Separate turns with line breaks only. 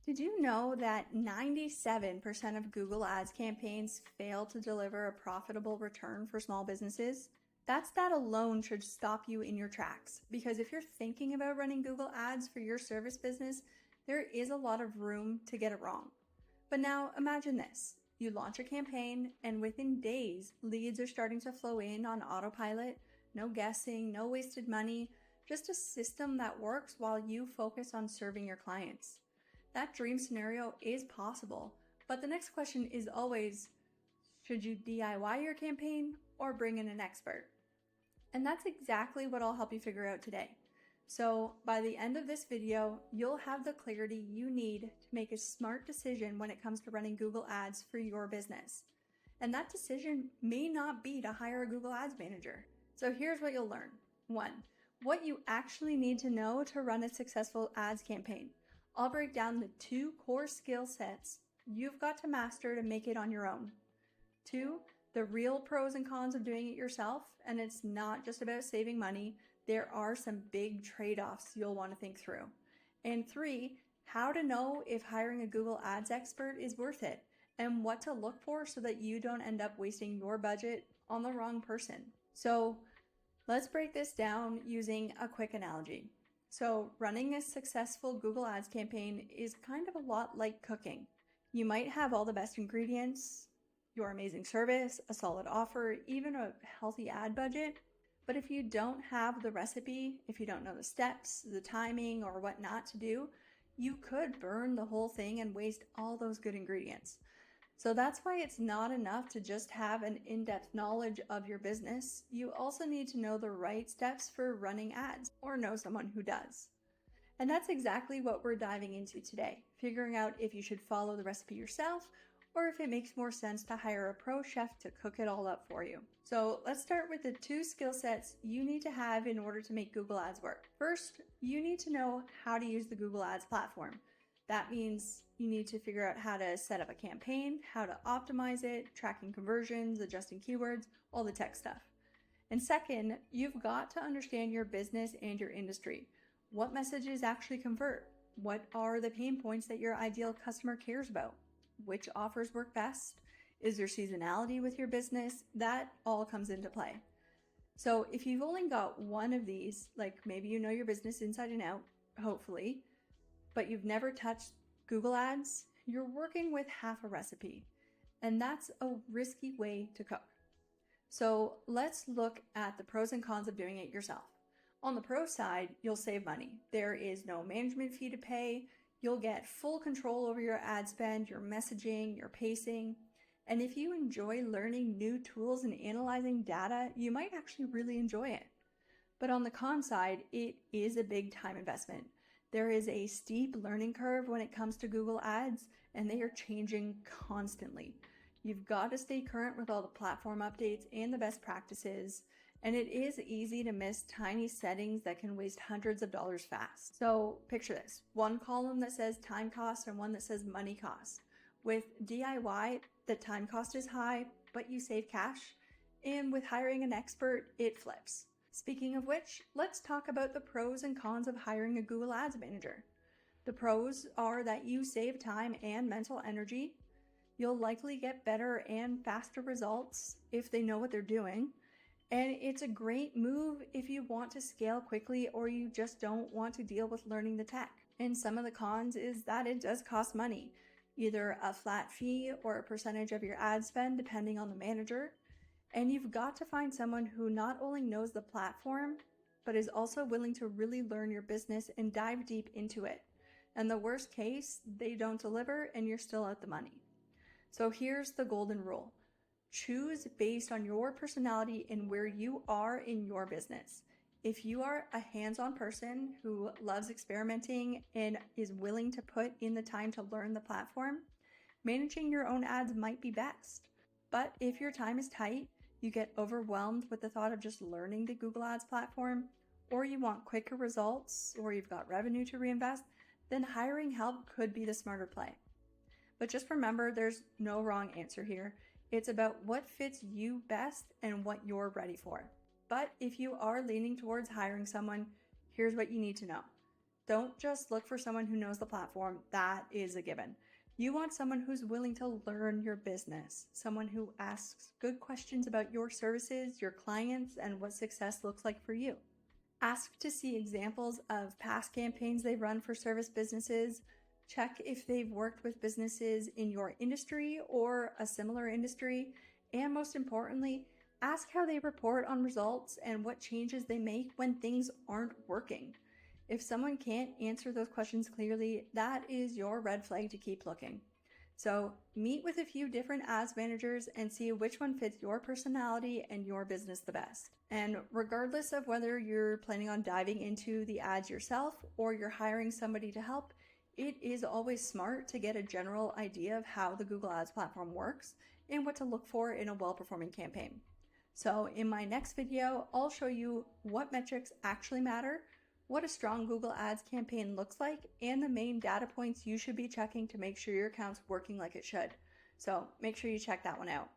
Did you know that 97% of Google Ads campaigns fail to deliver a profitable return for small businesses? That alone should stop you in your tracks, because if you're thinking about running Google Ads for your service business, there is a lot of room to get it wrong. But now imagine this. You launch a campaign and within days, leads are starting to flow in on autopilot. No guessing, no wasted money, just a system that works while you focus on serving your clients. That dream scenario is possible, but the next question is always, should you DIY your campaign or bring in an expert? And that's exactly what I'll help you figure out today. So by the end of this video, you'll have the clarity you need to make a smart decision when it comes to running Google Ads for your business. And that decision may not be to hire a Google Ads manager. So here's what you'll learn. 1, what you actually need to know to run a successful ads campaign. I'll break down the 2 core skill sets you've got to master to make it on your own. 2, the real pros and cons of doing it yourself, and it's not just about saving money. There are some big trade-offs you'll want to think through. And 3, how to know if hiring a Google Ads expert is worth it, and what to look for so that you don't end up wasting your budget on the wrong person. So let's break this down using a quick analogy. So running a successful Google Ads campaign is kind of a lot like cooking. You might have all the best ingredients, your amazing service, a solid offer, even a healthy ad budget. But if you don't have the recipe, if you don't know the steps, the timing, or what not to do, you could burn the whole thing and waste all those good ingredients. So that's why it's not enough to just have an in-depth knowledge of your business. You also need to know the right steps for running ads, or know someone who does. And that's exactly what we're diving into today, figuring out if you should follow the recipe yourself or if it makes more sense to hire a pro chef to cook it all up for you. So let's start with the 2 skill sets you need to have in order to make Google Ads work. First, you need to know how to use the Google Ads platform. That means you need to figure out how to set up a campaign, how to optimize it, tracking conversions, adjusting keywords, all the tech stuff. And second, you've got to understand your business and your industry. What messages actually convert? What are the pain points that your ideal customer cares about? Which offers work best? Is there seasonality with your business? That all comes into play. So if you've only got one of these, like maybe you know your business inside and out, hopefully, but you've never touched Google Ads, you're working with half a recipe. And that's a risky way to cook. So let's look at the pros and cons of doing it yourself. On the pro side, you'll save money. There is no management fee to pay. You'll get full control over your ad spend, your messaging, your pacing. And if you enjoy learning new tools and analyzing data, you might actually really enjoy it. But on the con side, it is a big time investment. There is a steep learning curve when it comes to Google Ads, and they are changing constantly. You've got to stay current with all the platform updates and the best practices. And it is easy to miss tiny settings that can waste hundreds of dollars fast. So picture this, one column that says time cost and one that says money cost. With DIY, the time cost is high, but you save cash. And with hiring an expert, it flips. Speaking of which, let's talk about the pros and cons of hiring a Google Ads manager. The pros are that you save time and mental energy. You'll likely get better and faster results if they know what they're doing. And it's a great move if you want to scale quickly or you just don't want to deal with learning the tech. And some of the cons is that it does cost money, either a flat fee or a percentage of your ad spend depending on the manager. And you've got to find someone who not only knows the platform, but is also willing to really learn your business and dive deep into it. And the worst case, they don't deliver and you're still out the money. So here's the golden rule. Choose based on your personality and where you are in your business. If you are a hands-on person who loves experimenting and is willing to put in the time to learn the platform, managing your own ads might be best. But if your time is tight, you get overwhelmed with the thought of just learning the Google Ads platform, or you want quicker results, or you've got revenue to reinvest, then hiring help could be the smarter play. But just remember, there's no wrong answer here. It's about what fits you best and what you're ready for. But if you are leaning towards hiring someone, here's what you need to know. Don't just look for someone who knows the platform. That is a given. You want someone who's willing to learn your business, someone who asks good questions about your services, your clients, and what success looks like for you. Ask to see examples of past campaigns they've run for service businesses. Check if they've worked with businesses in your industry or a similar industry. And most importantly, ask how they report on results and what changes they make when things aren't working. If someone can't answer those questions clearly, that is your red flag to keep looking. So meet with a few different ads managers and see which one fits your personality and your business the best. And regardless of whether you're planning on diving into the ads yourself or you're hiring somebody to help, it is always smart to get a general idea of how the Google Ads platform works and what to look for in a well-performing campaign. So in my next video, I'll show you what metrics actually matter, what a strong Google Ads campaign looks like, and the main data points you should be checking to make sure your account's working like it should. So make sure you check that one out.